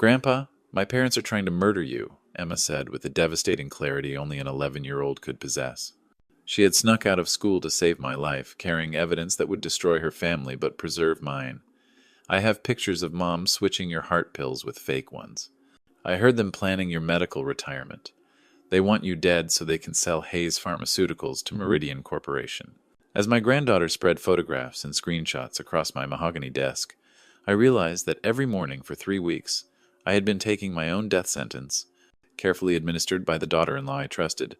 Grandpa, my parents are trying to murder you, Emma said with the devastating clarity only an 11-year-old could possess. She had snuck out of school to save my life, carrying evidence that would destroy her family but preserve mine. I have pictures of Mom switching your heart pills with fake ones. I heard them planning your medical retirement. They want you dead so they can sell Hayes Pharmaceuticals to Meridian Corporation. As my granddaughter spread photographs and screenshots across my mahogany desk, I realized that every morning for 3 weeks, I had been taking my own death sentence, carefully administered by the daughter-in-law I trusted,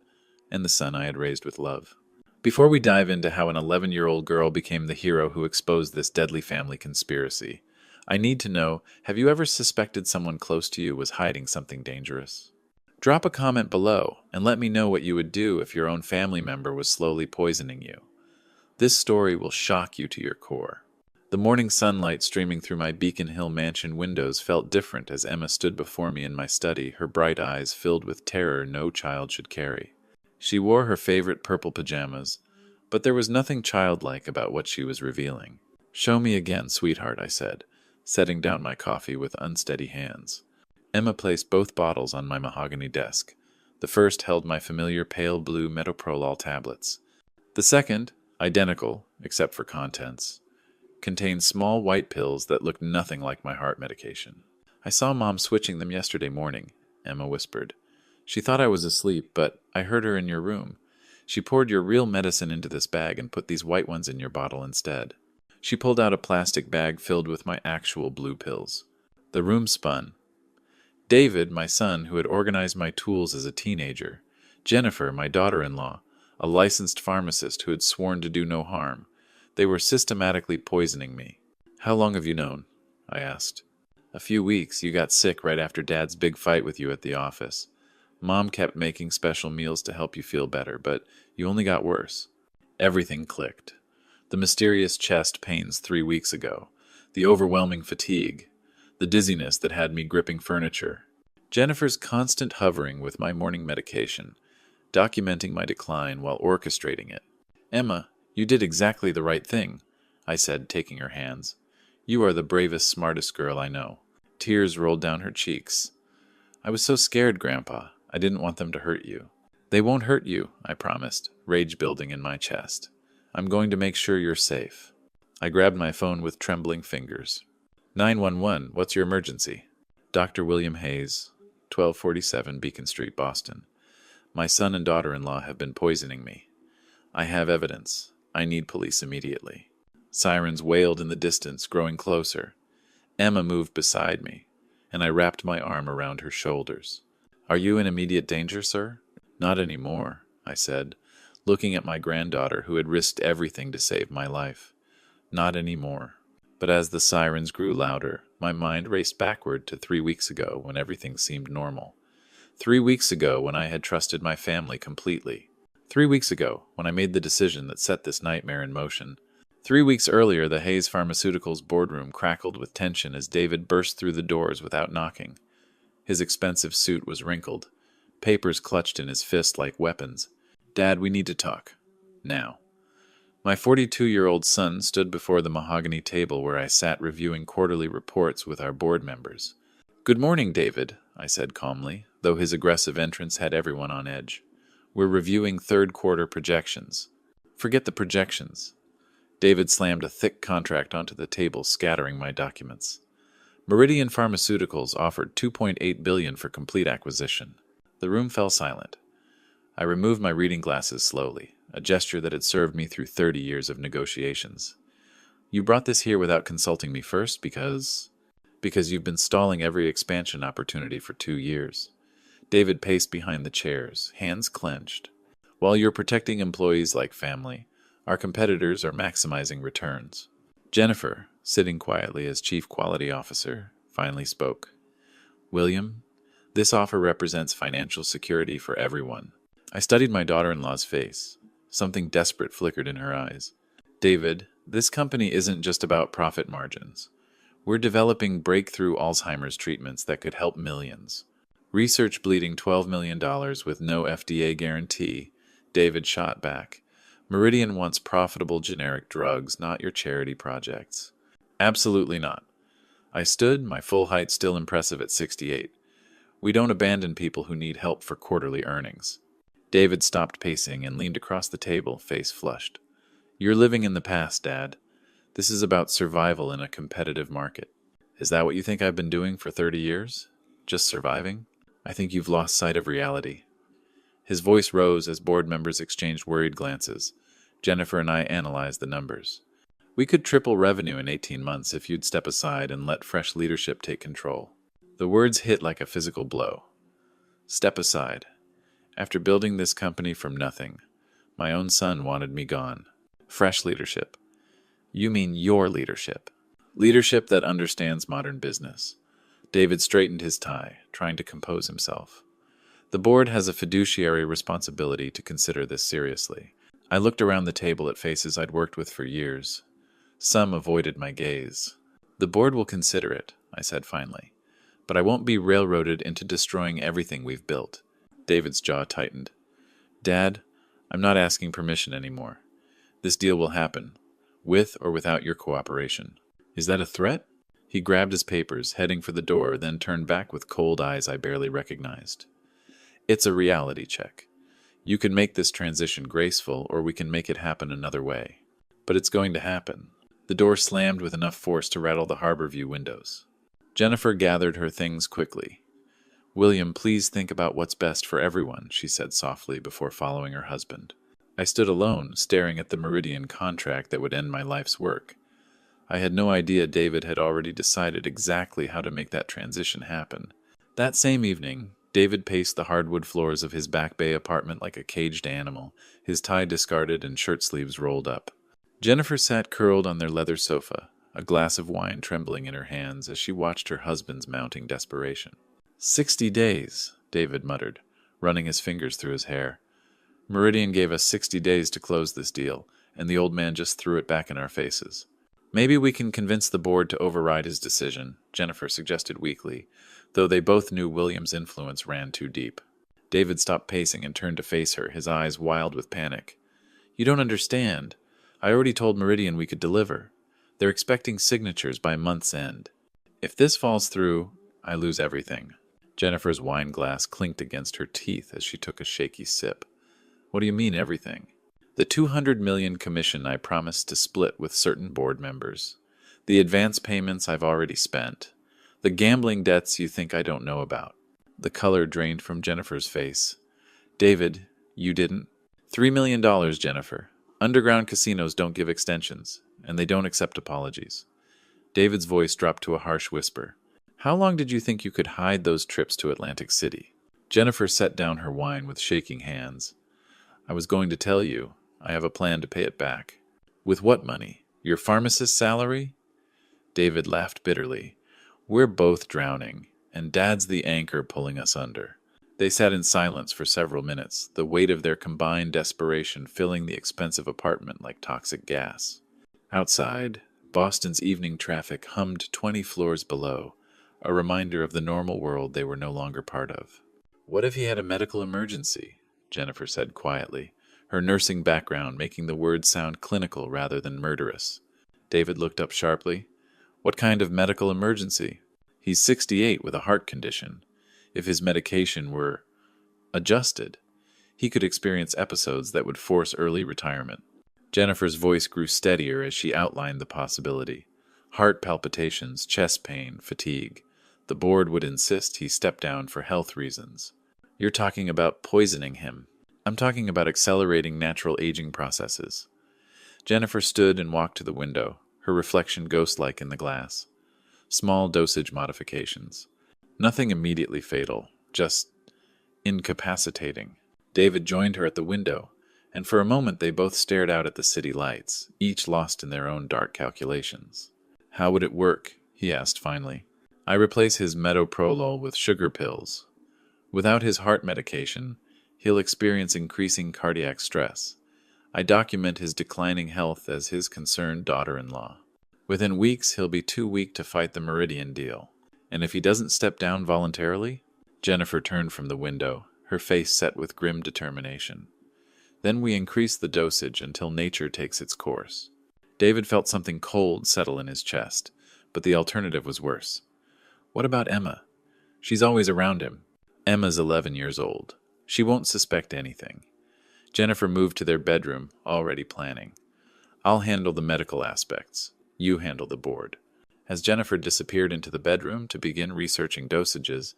and the son I had raised with love. Before we dive into how an 11-year-old girl became the hero who exposed this deadly family conspiracy, I need to know, have you ever suspected someone close to you was hiding something dangerous? Drop a comment below and let me know what you would do if your own family member was slowly poisoning you. This story will shock you to your core. The morning sunlight streaming through my Beacon Hill mansion windows felt different as Emma stood before me in my study, her bright eyes filled with terror no child should carry. She wore her favorite purple pajamas, but there was nothing childlike about what she was revealing. "Show me again, sweetheart," I said, setting down my coffee with unsteady hands. Emma placed both bottles on my mahogany desk. The first held my familiar pale blue metoprolol tablets. The second, identical, except for contents, contained small white pills that looked nothing like my heart medication. "I saw Mom switching them yesterday morning," Emma whispered. "She thought I was asleep, but I heard her in your room. She poured your real medicine into this bag and put these white ones in your bottle instead." She pulled out a plastic bag filled with my actual blue pills. The room spun. David, my son, who had organized my tools as a teenager. Jennifer, my daughter-in-law, a licensed pharmacist who had sworn to do no harm. They were systematically poisoning me. "How long have you known?" I asked. "A few weeks. You got sick right after Dad's big fight with you at the office. Mom kept making special meals to help you feel better, but you only got worse." Everything clicked. The mysterious chest pains 3 weeks ago, the overwhelming fatigue, the dizziness that had me gripping furniture, Jennifer's constant hovering with my morning medication, documenting my decline while orchestrating it. "Emma, you did exactly the right thing," I said, taking her hands. "You are the bravest, smartest girl I know." Tears rolled down her cheeks. "I was so scared, Grandpa. I didn't want them to hurt you." "They won't hurt you," I promised, rage building in my chest. "I'm going to make sure you're safe." I grabbed my phone with trembling fingers. 911, what's your emergency?" "Dr. William Hayes, 1247 Beacon Street, Boston. My son and daughter-in-law have been poisoning me. I have evidence. I need police immediately." Sirens wailed in the distance, growing closer. Emma moved beside me, and I wrapped my arm around her shoulders. "Are you in immediate danger, sir?" "Not anymore," I said, looking at my granddaughter who had risked everything to save my life. "Not anymore." But as the sirens grew louder, my mind raced backward to 3 weeks ago when everything seemed normal. 3 weeks ago when I had trusted my family completely. 3 weeks ago when I made the decision that set this nightmare in motion. 3 weeks earlier, the Hayes Pharmaceuticals boardroom crackled with tension as David burst through the doors without knocking. His expensive suit was wrinkled, papers clutched in his fist like weapons. "Dad, we need to talk. Now." My 42-year-old son stood before the mahogany table where I sat reviewing quarterly reports with our board members. "Good morning, David," I said calmly, though his aggressive entrance had everyone on edge. "We're reviewing third-quarter projections." "Forget the projections." David slammed a thick contract onto the table, scattering my documents. Meridian Pharmaceuticals offered $2.8 billion for complete acquisition. The room fell silent. I removed my reading glasses slowly, a gesture that had served me through 30 years of negotiations. "You brought this here without consulting me first because you've been stalling every expansion opportunity for 2 years." David paced behind the chairs, hands clenched. "While you're protecting employees like family, our competitors are maximizing returns." Jennifer, sitting quietly as Chief Quality Officer, finally spoke. "William, this offer represents financial security for everyone." I studied my daughter-in-law's face. Something desperate flickered in her eyes. "David, this company isn't just about profit margins. We're developing breakthrough Alzheimer's treatments that could help millions. Research bleeding $12 million with no FDA guarantee," David shot back. "Meridian wants profitable generic drugs, not your charity projects." "Absolutely not." I stood, my full height still impressive at 68. We don't abandon people who need help for quarterly earnings. David stopped pacing and leaned across the table, face flushed. You're living in the past, Dad. This is about survival in a competitive market. Is that what you think I've been doing for 30 years? Just surviving? I think you've lost sight of reality. His voice rose as board members exchanged worried glances. Jennifer and I analyzed the numbers. We could triple revenue in 18 months if you'd step aside and let fresh leadership take control. The words hit like a physical blow. Step aside. After building this company from nothing, my own son wanted me gone. Fresh leadership. You mean your leadership. Leadership that understands modern business. David straightened his tie, trying to compose himself. The board has a fiduciary responsibility to consider this seriously. I looked around the table at faces I'd worked with for years. Some avoided my gaze. The board will consider it, I said finally. But I won't be railroaded into destroying everything we've built. David's jaw tightened. Dad, I'm not asking permission anymore. This deal will happen, with or without your cooperation. Is that a threat? He grabbed his papers, heading for the door, then turned back with cold eyes I barely recognized. It's a reality check. You can make this transition graceful, or we can make it happen another way. But it's going to happen. The door slammed with enough force to rattle the harbor view windows. Jennifer gathered her things quickly. William, please think about what's best for everyone, she said softly before following her husband. I stood alone, staring at the Meridian contract that would end my life's work. I had no idea David had already decided exactly how to make that transition happen. That same evening, David paced the hardwood floors of his Back Bay apartment like a caged animal, his tie discarded and shirt sleeves rolled up. Jennifer sat curled on their leather sofa, a glass of wine trembling in her hands as she watched her husband's mounting desperation. 60 days, David muttered, running his fingers through his hair. Meridian gave us 60 days to close this deal, and the old man just threw it back in our faces. Maybe we can convince the board to override his decision, Jennifer suggested weakly, though they both knew William's influence ran too deep. David stopped pacing and turned to face her, his eyes wild with panic. You don't understand. I already told Meridian we could deliver. They're expecting signatures by month's end. If this falls through, I lose everything. Jennifer's wine glass clinked against her teeth as she took a shaky sip. What do you mean, everything? The $200 million commission I promised to split with certain board members. The advance payments I've already spent. The gambling debts you think I don't know about. The color drained from Jennifer's face. David, you didn't? $3 million, Jennifer. Underground casinos don't give extensions, and they don't accept apologies. David's voice dropped to a harsh whisper. How long did you think you could hide those trips to Atlantic City? Jennifer set down her wine with shaking hands. I was going to tell you, I have a plan to pay it back. With what money? Your pharmacist's salary? David laughed bitterly. We're both drowning, and Dad's the anchor pulling us under. They sat in silence for several minutes, the weight of their combined desperation filling the expensive apartment like toxic gas. Outside, Boston's evening traffic hummed 20 floors below, a reminder of the normal world they were no longer part of. What if he had a medical emergency? Jennifer said quietly, her nursing background making the words sound clinical rather than murderous. David looked up sharply. What kind of medical emergency? He's 68 with a heart condition. If his medication were adjusted, he could experience episodes that would force early retirement. Jennifer's voice grew steadier as she outlined the possibility. Heart palpitations, chest pain, fatigue. The board would insist he step down for health reasons. You're talking about poisoning him. I'm talking about accelerating natural aging processes. Jennifer stood and walked to the window, her reflection ghost-like in the glass. Small dosage modifications. Nothing immediately fatal, just incapacitating. David joined her at the window, and for a moment they both stared out at the city lights, each lost in their own dark calculations. How would it work? He asked finally. I replace his metoprolol with sugar pills. Without his heart medication, he'll experience increasing cardiac stress. I document his declining health as his concerned daughter-in-law. Within weeks, he'll be too weak to fight the Meridian deal. And if he doesn't step down voluntarily? Jennifer turned from the window, her face set with grim determination. Then we increase the dosage until nature takes its course. David felt something cold settle in his chest, but the alternative was worse. What about Emma? She's always around him. Emma's 11 years old. She won't suspect anything. Jennifer moved to their bedroom, already planning. I'll handle the medical aspects. You handle the board. As Jennifer disappeared into the bedroom to begin researching dosages,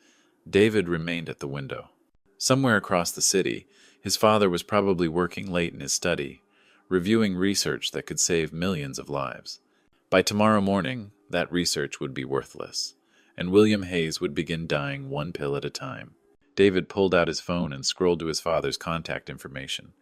David remained at the window. Somewhere across the city, his father was probably working late in his study, reviewing research that could save millions of lives. By tomorrow morning, that research would be worthless, and William Hayes would begin dying one pill at a time. David pulled out his phone and scrolled to his father's contact information.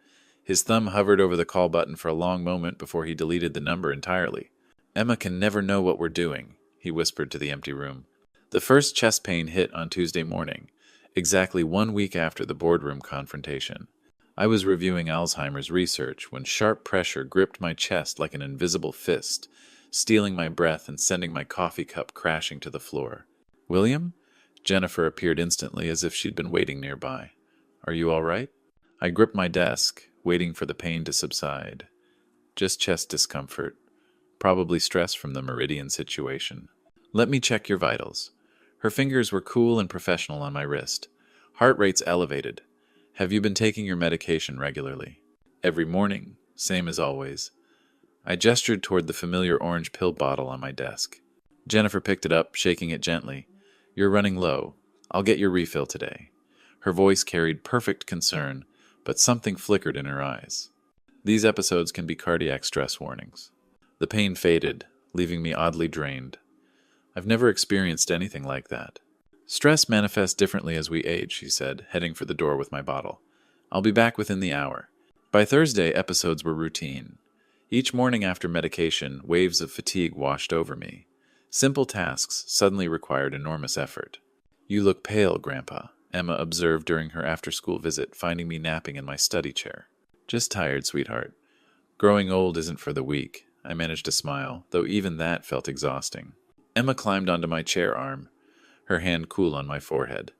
His thumb hovered over the call button for a long moment before he deleted the number entirely. "Emma can never know what we're doing," he whispered to the empty room. The first chest pain hit on Tuesday morning, exactly 1 week after the boardroom confrontation. I was reviewing Alzheimer's research when sharp pressure gripped my chest like an invisible fist, stealing my breath and sending my coffee cup crashing to the floor. "William?" Jennifer appeared instantly, as if she'd been waiting nearby. "Are you all right?" I gripped my desk, waiting for the pain to subside. "Just chest discomfort. Probably stress from the Meridian situation." "Let me check your vitals." Her fingers were cool and professional on my wrist. Heart rate's elevated. "Have you been taking your medication regularly?" "Every morning, same as always." I gestured toward the familiar orange pill bottle on my desk. Jennifer picked it up, shaking it gently. "You're running low. I'll get your refill today." Her voice carried perfect concern, but something flickered in her eyes. These episodes can be cardiac stress warnings. The pain faded, leaving me oddly drained. I've never experienced anything like that. "Stress manifests differently as we age," she said, heading for the door with my bottle. "I'll be back within the hour." By Thursday, episodes were routine. Each morning after medication, waves of fatigue washed over me. Simple tasks suddenly required enormous effort. "You look pale, Grandpa," Emma observed during her after-school visit, finding me napping in my study chair. "Just tired, sweetheart." Growing old isn't for the weak. I managed to smile, though even that felt exhausting. Emma climbed onto my chair arm, her hand cool on my forehead.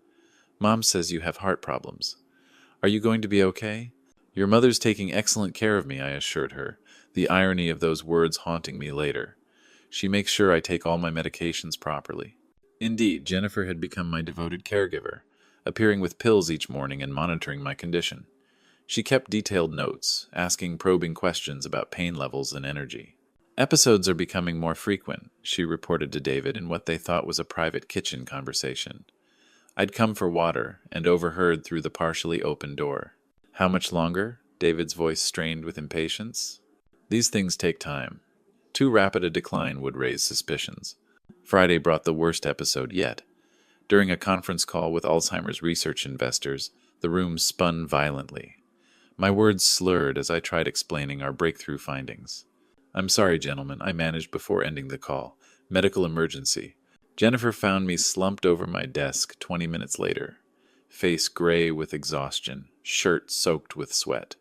"Mom says you have heart problems. Are you going to be okay?" "Your mother's taking excellent care of me," I assured her, the irony of those words haunting me later. "She makes sure I take all my medications properly." Indeed, Jennifer had become my devoted caregiver, appearing with pills each morning and monitoring my condition. She kept detailed notes, asking probing questions about pain levels and energy. "Episodes are becoming more frequent," she reported to David in what they thought was a private kitchen conversation. I'd come for water and overheard through the partially open door. "How much longer?" David's voice strained with impatience. "These things take time. Too rapid a decline would raise suspicions." Friday brought the worst episode yet. During a conference call with Alzheimer's research investors, the room spun violently. My words slurred as I tried explaining our breakthrough findings. "I'm sorry, gentlemen," I managed before ending the call. "Medical emergency." Jennifer found me slumped over my desk 20 minutes later, face gray with exhaustion, shirt soaked with sweat.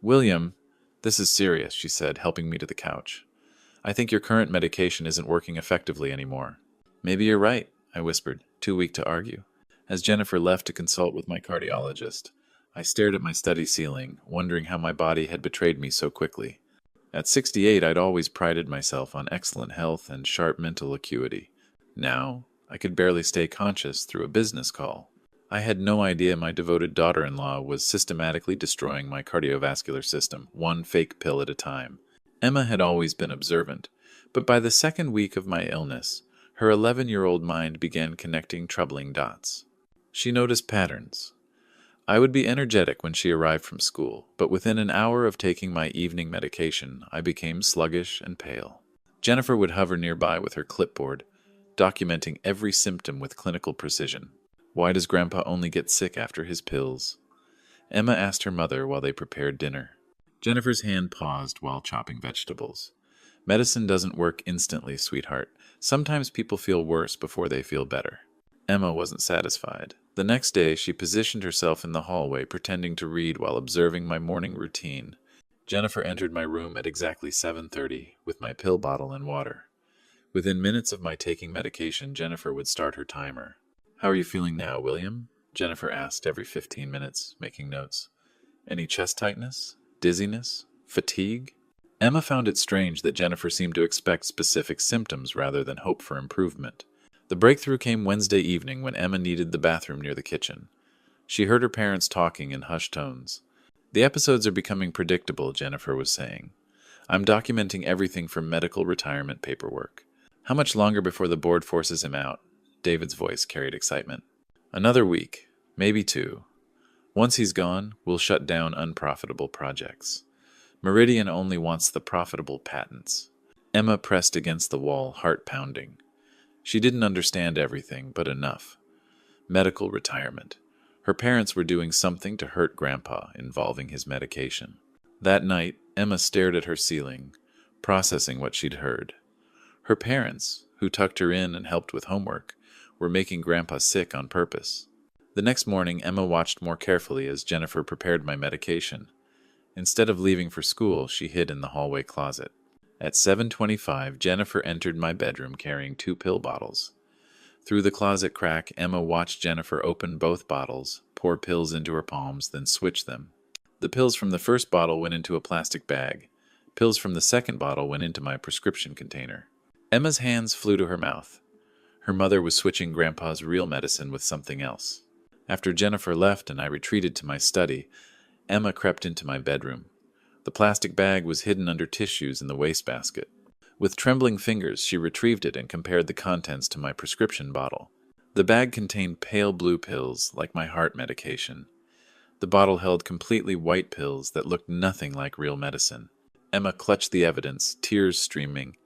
"William, this is serious," she said, helping me to the couch. "I think your current medication isn't working effectively anymore." "Maybe you're right," I whispered, too weak to argue. As Jennifer left to consult with my cardiologist, I stared at my study ceiling, wondering how my body had betrayed me so quickly. At 68, I'd always prided myself on excellent health and sharp mental acuity. Now, I could barely stay conscious through a business call. I had no idea my devoted daughter-in-law was systematically destroying my cardiovascular system, one fake pill at a time. Emma had always been observant, but by the second week of my illness, her 11-year-old mind began connecting troubling dots. She noticed patterns. I would be energetic when she arrived from school, but within an hour of taking my evening medication, I became sluggish and pale. Jennifer would hover nearby with her clipboard, documenting every symptom with clinical precision. "Why does Grandpa only get sick after his pills?" Emma asked her mother while they prepared dinner. Jennifer's hand paused while chopping vegetables. "Medicine doesn't work instantly, sweetheart. Sometimes people feel worse before they feel better." Emma wasn't satisfied. The next day, she positioned herself in the hallway, pretending to read while observing my morning routine. Jennifer entered my room at exactly 7:30 with my pill bottle and water. Within minutes of my taking medication, Jennifer would start her timer. "How are you feeling now, William?" Jennifer asked every 15 minutes, making notes. "Any chest tightness? Dizziness? Fatigue?" Emma found it strange that Jennifer seemed to expect specific symptoms rather than hope for improvement. The breakthrough came Wednesday evening when Emma needed the bathroom near the kitchen. She heard her parents talking in hushed tones. "The episodes are becoming predictable," Jennifer was saying. "I'm documenting everything from medical retirement paperwork." "How much longer before the board forces him out?" David's voice carried excitement. "Another week, maybe 2. Once he's gone, we'll shut down unprofitable projects. Meridian only wants the profitable patents." Emma pressed against the wall, heart pounding. She didn't understand everything, but enough. Medical retirement. Her parents were doing something to hurt Grandpa involving his medication. That night, Emma stared at her ceiling, processing what she'd heard. Her parents, who tucked her in and helped with homework, were making Grandpa sick on purpose. The next morning, Emma watched more carefully as Jennifer prepared my medication. Instead of leaving for school, she hid in the hallway closet. At 7:25, Jennifer entered my bedroom carrying 2 pill bottles. Through the closet crack, Emma watched Jennifer open both bottles, pour pills into her palms, then switch them. The pills from the first bottle went into a plastic bag. Pills from the second bottle went into my prescription container. Emma's hands flew to her mouth. Her mother was switching Grandpa's real medicine with something else. After Jennifer left and I retreated to my study, Emma crept into my bedroom. The plastic bag was hidden under tissues in the wastebasket. With trembling fingers, she retrieved it and compared the contents to my prescription bottle. The bag contained pale blue pills, like my heart medication. The bottle held completely white pills that looked nothing like real medicine. Emma clutched the evidence, tears streaming.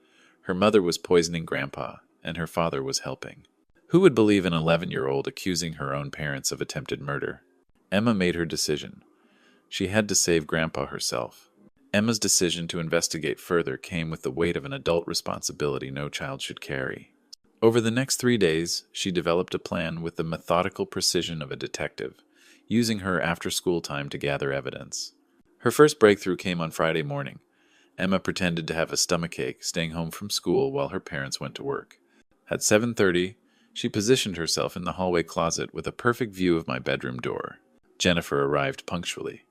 Her mother was poisoning Grandpa, and her father was helping. Who would believe an 11-year-old accusing her own parents of attempted murder? Emma made her decision. She had to save Grandpa herself. Emma's decision to investigate further came with the weight of an adult responsibility no child should carry. Over the next 3 days, she developed a plan with the methodical precision of a detective, using her after-school time to gather evidence. Her first breakthrough came on Friday morning. Emma pretended to have a stomachache, staying home from school while her parents went to work. At 7:30, she positioned herself in the hallway closet with a perfect view of my bedroom door. Jennifer arrived punctually,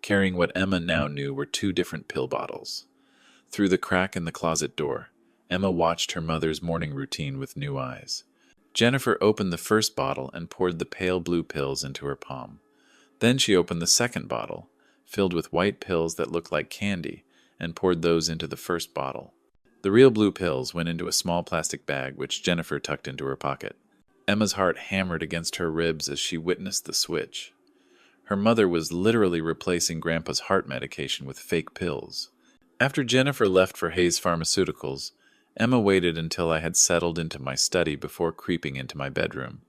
carrying what Emma now knew were 2 different pill bottles. Through the crack in the closet door, Emma watched her mother's morning routine with new eyes. Jennifer opened the first bottle and poured the pale blue pills into her palm. Then she opened the second bottle, filled with white pills that looked like candy, and poured those into the first bottle. The real blue pills went into a small plastic bag which Jennifer tucked into her pocket. Emma's heart hammered against her ribs as she witnessed the switch. Her mother was literally replacing Grandpa's heart medication with fake pills. After Jennifer left for Hayes Pharmaceuticals, Emma waited until I had settled into my study before creeping into my bedroom.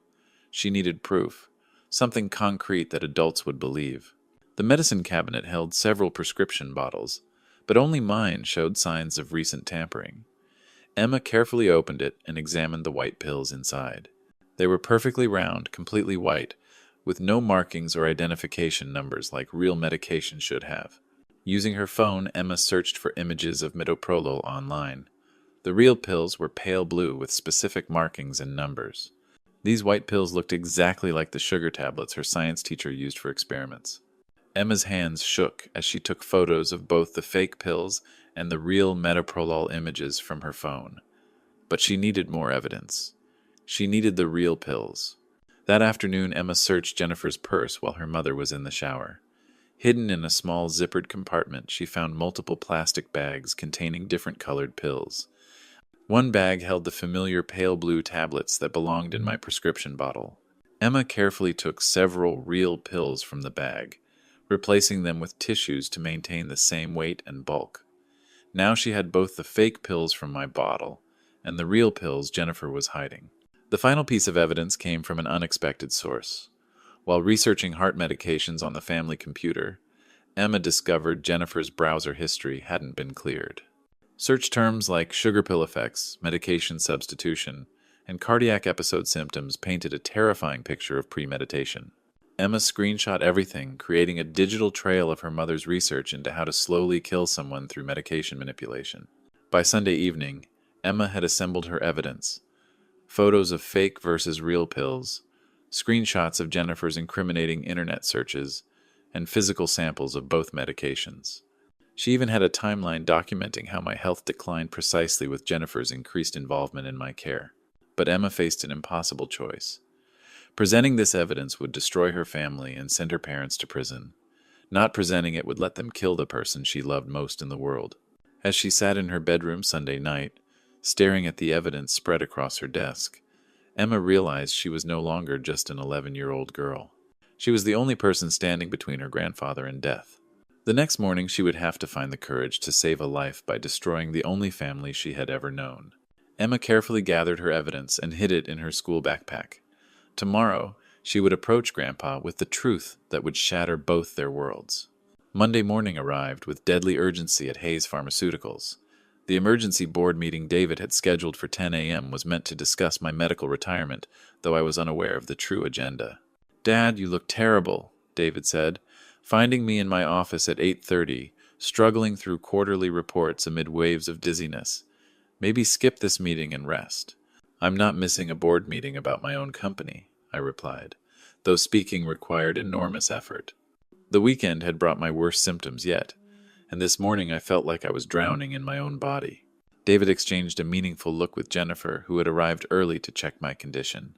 She needed proof, something concrete that adults would believe. The medicine cabinet held several prescription bottles, but only mine showed signs of recent tampering. Emma carefully opened it and examined the white pills inside. They were perfectly round, completely white, with no markings or identification numbers like real medication should have. Using her phone, Emma searched for images of metoprolol online. The real pills were pale blue with specific markings and numbers. These white pills looked exactly like the sugar tablets her science teacher used for experiments. Emma's hands shook as she took photos of both the fake pills and the real metoprolol images from her phone. But she needed more evidence. She needed the real pills. That afternoon, Emma searched Jennifer's purse while her mother was in the shower. Hidden in a small zippered compartment, she found multiple plastic bags containing different colored pills. One bag held the familiar pale blue tablets that belonged in my prescription bottle. Emma carefully took several real pills from the bag, replacing them with tissues to maintain the same weight and bulk. Now she had both the fake pills from my bottle and the real pills Jennifer was hiding. The final piece of evidence came from an unexpected source. While researching heart medications on the family computer, Emma discovered Jennifer's browser history hadn't been cleared. Search terms like sugar pill effects, medication substitution, and cardiac episode symptoms painted a terrifying picture of premeditation. Emma screenshot everything, creating a digital trail of her mother's research into how to slowly kill someone through medication manipulation. By Sunday evening, Emma had assembled her evidence: photos of fake versus real pills, screenshots of Jennifer's incriminating internet searches, and physical samples of both medications. She even had a timeline documenting how my health declined precisely with Jennifer's increased involvement in my care. But Emma faced an impossible choice. Presenting this evidence would destroy her family and send her parents to prison. Not presenting it would let them kill the person she loved most in the world. As she sat in her bedroom Sunday night, staring at the evidence spread across her desk, Emma realized she was no longer just an 11-year-old girl. She was the only person standing between her grandfather and death. The next morning, she would have to find the courage to save a life by destroying the only family she had ever known. Emma carefully gathered her evidence and hid it in her school backpack. Tomorrow, she would approach Grandpa with the truth that would shatter both their worlds. Monday morning arrived with deadly urgency at Hayes Pharmaceuticals. The emergency board meeting David had scheduled for 10 a.m. was meant to discuss my medical retirement, though I was unaware of the true agenda. "Dad, you look terrible," David said, finding me in my office at 8:30, struggling through quarterly reports amid waves of dizziness. "Maybe skip this meeting and rest." "I'm not missing a board meeting about my own company," I replied, though speaking required enormous effort. The weekend had brought my worst symptoms yet, and this morning I felt like I was drowning in my own body. David exchanged a meaningful look with Jennifer, who had arrived early to check my condition.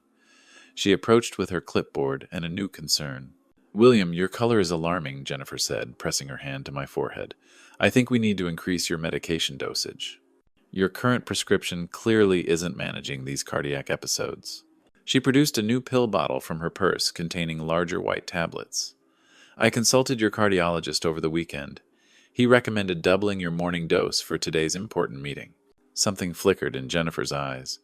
She approached with her clipboard and a new concern. "William, your color is alarming," Jennifer said, pressing her hand to my forehead. "I think we need to increase your medication dosage. Your current prescription clearly isn't managing these cardiac episodes." She produced a new pill bottle from her purse containing larger white tablets. "I consulted your cardiologist over the weekend. He recommended doubling your morning dose for today's important meeting." Something flickered in Jennifer's eyes,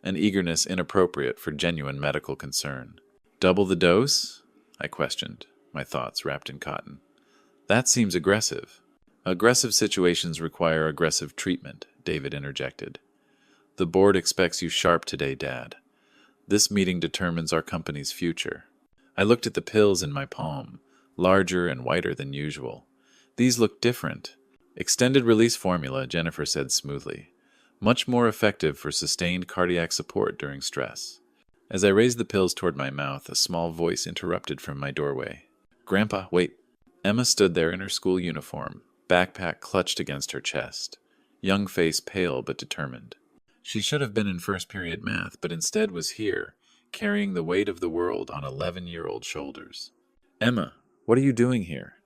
an eagerness inappropriate for genuine medical concern. "Double the dose?" I questioned, my thoughts wrapped in cotton. "That seems aggressive." "Aggressive situations require aggressive treatment," David interjected. "The board expects you sharp today, Dad. This meeting determines our company's future." I looked at the pills in my palm, larger and whiter than usual. "These look different." "Extended release formula," Jennifer said smoothly. "Much more effective for sustained cardiac support during stress." As I raised the pills toward my mouth, a small voice interrupted from my doorway. "Grandpa, wait." Emma stood there in her school uniform, backpack clutched against her chest, young face pale but determined. She should have been in first period math, but instead was here, carrying the weight of the world on 11-year-old shoulders. "Emma, what are you doing here?"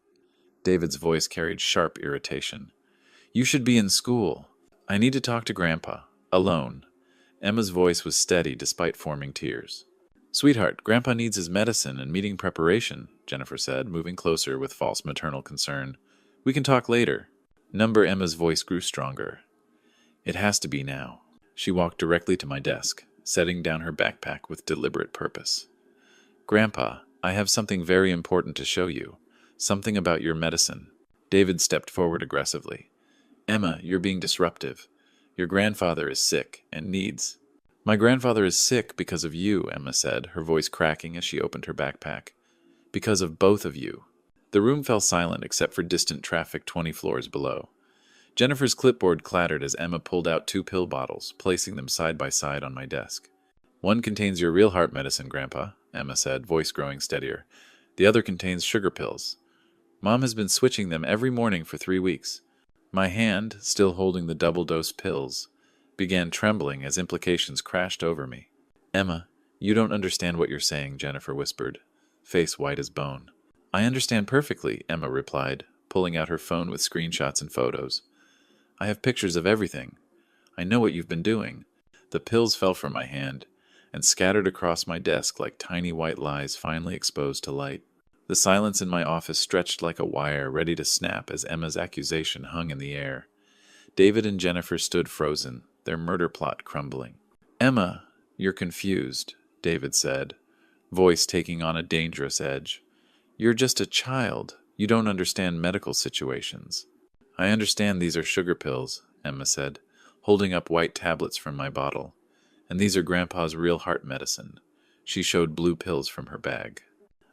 David's voice carried sharp irritation. "You should be in school." "I need to talk to Grandpa. Alone." Emma's voice was steady despite forming tears. "Sweetheart, Grandpa needs his medicine and meeting preparation," Jennifer said, moving closer with false maternal concern. "We can talk later." Emma's voice grew stronger. "It has to be now." She walked directly to my desk, setting down her backpack with deliberate purpose. "Grandpa, I have something very important to show you. Something about your medicine." David stepped forward aggressively. "Emma, you're being disruptive. Your grandfather is sick and needs—" "My grandfather is sick because of you," Emma said, her voice cracking as she opened her backpack. "Because of both of you." The room fell silent except for distant traffic 20 floors below. Jennifer's clipboard clattered as Emma pulled out 2 pill bottles, placing them side by side on my desk. "One contains your real heart medicine, Grandpa," Emma said, voice growing steadier. "The other contains sugar pills. Mom has been switching them every morning for 3 weeks." My hand, still holding the double-dose pills, began trembling as implications crashed over me. "Emma, you don't understand what you're saying," Jennifer whispered, face white as bone. "I understand perfectly," Emma replied, pulling out her phone with screenshots and photos. "I have pictures of everything. I know what you've been doing." The pills fell from my hand and scattered across my desk like tiny white lies finally exposed to light. The silence in my office stretched like a wire, ready to snap as Emma's accusation hung in the air. David and Jennifer stood frozen, their murder plot crumbling. "Emma, you're confused," David said, voice taking on a dangerous edge. "You're just a child. You don't understand medical situations." "I understand these are sugar pills," Emma said, holding up white tablets from my bottle. "And these are Grandpa's real heart medicine." She showed blue pills from her bag.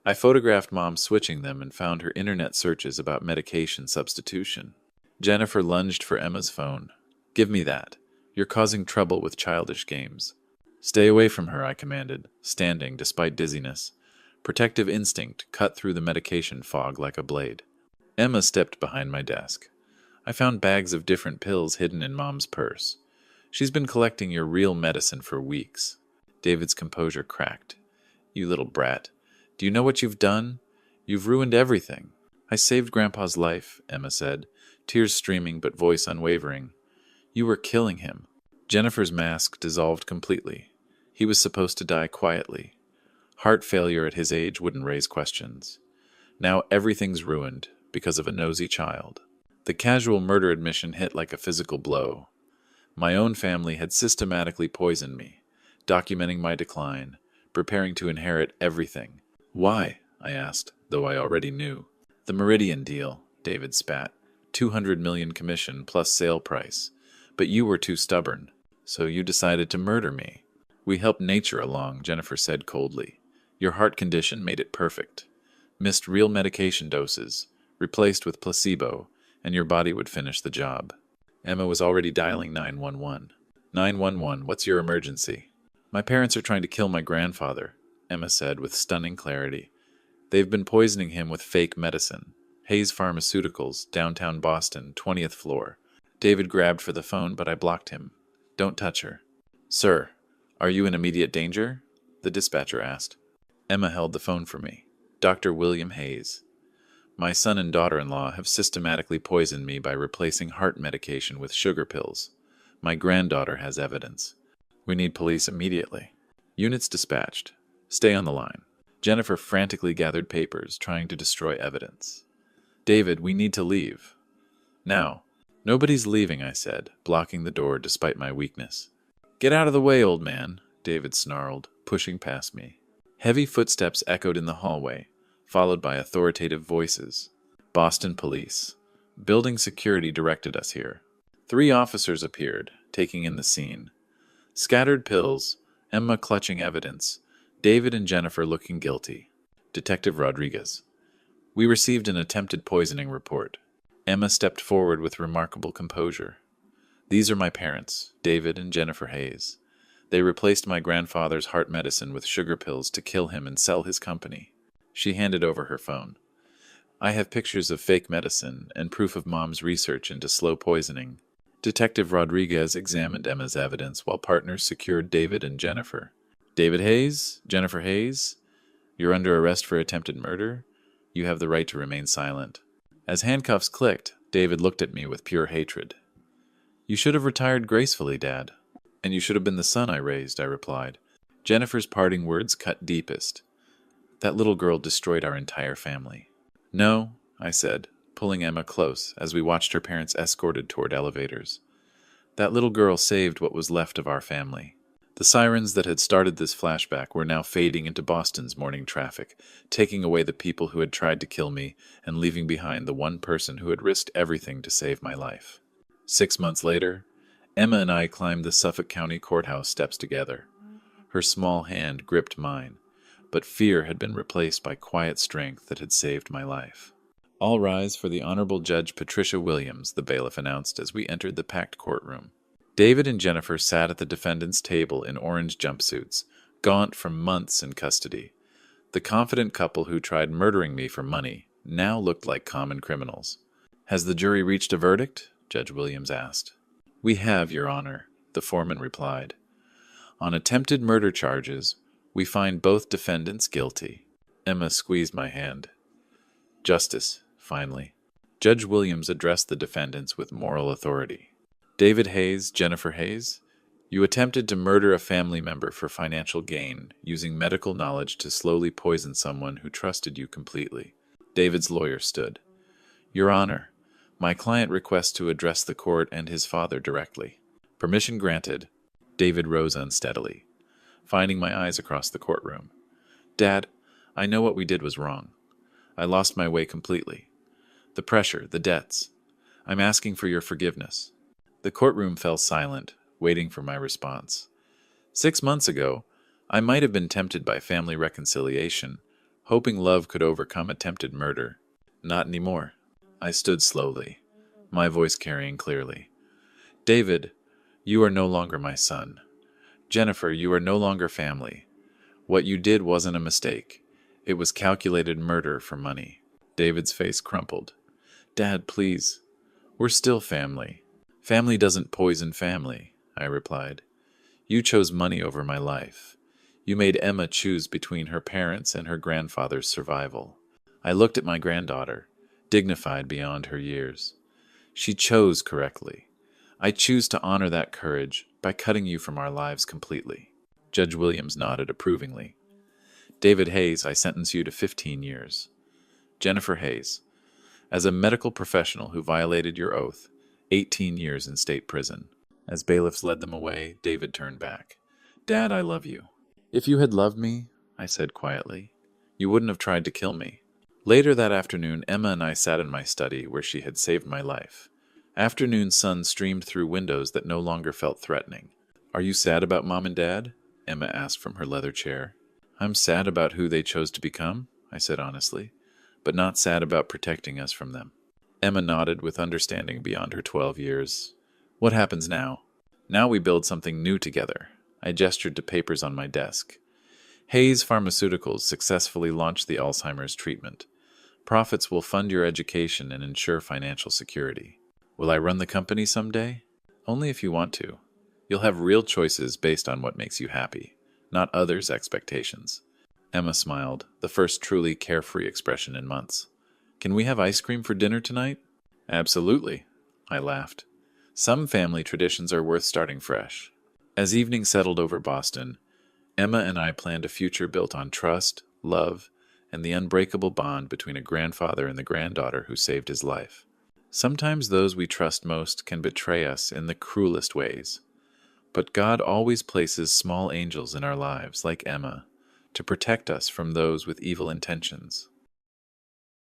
I photographed Mom switching them and found her internet searches about medication substitution. Jennifer lunged for Emma's phone. "Give me that. You're causing trouble with childish games." "Stay away from her," I commanded, standing despite dizziness. Protective instinct cut through the medication fog like a blade. Emma stepped behind my desk. I found bags of different pills hidden in Mom's purse. She's been collecting your real medicine for weeks. David's composure cracked. You little brat. Do you know what you've done? You've ruined everything. I saved Grandpa's life, Emma said, tears streaming but voice unwavering. You were killing him. Jennifer's mask dissolved completely. He was supposed to die quietly. Heart failure at his age wouldn't raise questions. Now everything's ruined because of a nosy child. The casual murder admission hit like a physical blow. My own family had systematically poisoned me, documenting my decline, preparing to inherit everything. Why? I asked, though I already knew. The Meridian deal, David spat. 200 million commission plus sale price. But you were too stubborn, so you decided to murder me. We helped nature along, Jennifer said coldly. Your heart condition made it perfect. Missed real medication doses, replaced with placebo, and your body would finish the job. Emma was already dialing 911. 911, what's your emergency? My parents are trying to kill my grandfather, Emma said with stunning clarity. They've been poisoning him with fake medicine. Hayes Pharmaceuticals, downtown Boston, 20th floor. David grabbed for the phone, but I blocked him. Don't touch her. Sir, are you in immediate danger? The dispatcher asked. Emma held the phone for me. Dr. William Hayes. My son and daughter-in-law have systematically poisoned me by replacing heart medication with sugar pills. My granddaughter has evidence. We need police immediately. Units dispatched. Stay on the line. Jennifer frantically gathered papers, trying to destroy evidence. David, we need to leave. Now. Nobody's leaving, I said, blocking the door despite my weakness. Get out of the way, old man, David snarled, pushing past me. Heavy footsteps echoed in the hallway, followed by authoritative voices. Boston police. Building security directed us here. 3 officers appeared, taking in the scene. Scattered pills, Emma clutching evidence, David and Jennifer looking guilty. Detective Rodriguez. We received an attempted poisoning report. Emma stepped forward with remarkable composure. These are my parents, David and Jennifer Hayes. They replaced my grandfather's heart medicine with sugar pills to kill him and sell his company. She handed over her phone. I have pictures of fake medicine and proof of Mom's research into slow poisoning. Detective Rodriguez examined Emma's evidence while partners secured David and Jennifer. David Hayes? Jennifer Hayes? You're under arrest for attempted murder? You have the right to remain silent. As handcuffs clicked, David looked at me with pure hatred. You should have retired gracefully, Dad. And you should have been the son I raised, I replied. Jennifer's parting words cut deepest. That little girl destroyed our entire family. No, I said, pulling Emma close as we watched her parents escorted toward elevators. That little girl saved what was left of our family. The sirens that had started this flashback were now fading into Boston's morning traffic, taking away the people who had tried to kill me and leaving behind the one person who had risked everything to save my life. 6 months later, Emma and I climbed the Suffolk County Courthouse steps together. Her small hand gripped mine, but fear had been replaced by quiet strength that had saved my life. All rise for the Honorable Judge Patricia Williams, the bailiff announced as we entered the packed courtroom. David and Jennifer sat at the defendant's table in orange jumpsuits, gaunt from months in custody. The confident couple who tried murdering me for money now looked like common criminals. Has the jury reached a verdict? Judge Williams asked. We have, Your Honor, the foreman replied. On attempted murder charges, we find both defendants guilty. Emma squeezed my hand. Justice, finally. Judge Williams addressed the defendants with moral authority. David Hayes, Jennifer Hayes, you attempted to murder a family member for financial gain, using medical knowledge to slowly poison someone who trusted you completely. David's lawyer stood. Your Honor, my client requests to address the court and his father directly. Permission granted. David rose unsteadily, finding my eyes across the courtroom. Dad, I know what we did was wrong. I lost my way completely. The pressure, the debts. I'm asking for your forgiveness. The courtroom fell silent, waiting for my response. 6 months ago, I might have been tempted by family reconciliation, hoping love could overcome attempted murder. Not anymore. I stood slowly, my voice carrying clearly. David, you are no longer my son. Jennifer, you are no longer family. What you did wasn't a mistake. It was calculated murder for money. David's face crumpled. Dad, please. We're still family. Family doesn't poison family, I replied. You chose money over my life. You made Emma choose between her parents and her grandfather's survival. I looked at my granddaughter, dignified beyond her years. She chose correctly. I choose to honor that courage by cutting you from our lives completely. Judge Williams nodded approvingly. David Hayes, I sentence you to 15 years. Jennifer Hayes, as a medical professional who violated your oath, 18 years in state prison. As bailiffs led them away, David turned back. Dad, I love you. If you had loved me, I said quietly, you wouldn't have tried to kill me. Later that afternoon, Emma and I sat in my study where she had saved my life. Afternoon sun streamed through windows that no longer felt threatening. Are you sad about Mom and Dad? Emma asked from her leather chair. I'm sad about who they chose to become, I said honestly, but not sad about protecting us from them. Emma nodded with understanding beyond her 12 years. What happens now? Now we build something new together. I gestured to papers on my desk. Hayes Pharmaceuticals successfully launched the Alzheimer's treatment. Profits will fund your education and ensure financial security. Will I run the company someday? Only if you want to. You'll have real choices based on what makes you happy, not others' expectations. Emma smiled, the first truly carefree expression in months. Can we have ice cream for dinner tonight? Absolutely, I laughed. Some family traditions are worth starting fresh. As evening settled over Boston, Emma and I planned a future built on trust, love, and the unbreakable bond between a grandfather and the granddaughter who saved his life. Sometimes those we trust most can betray us in the cruelest ways. But God always places small angels in our lives, like Emma, to protect us from those with evil intentions.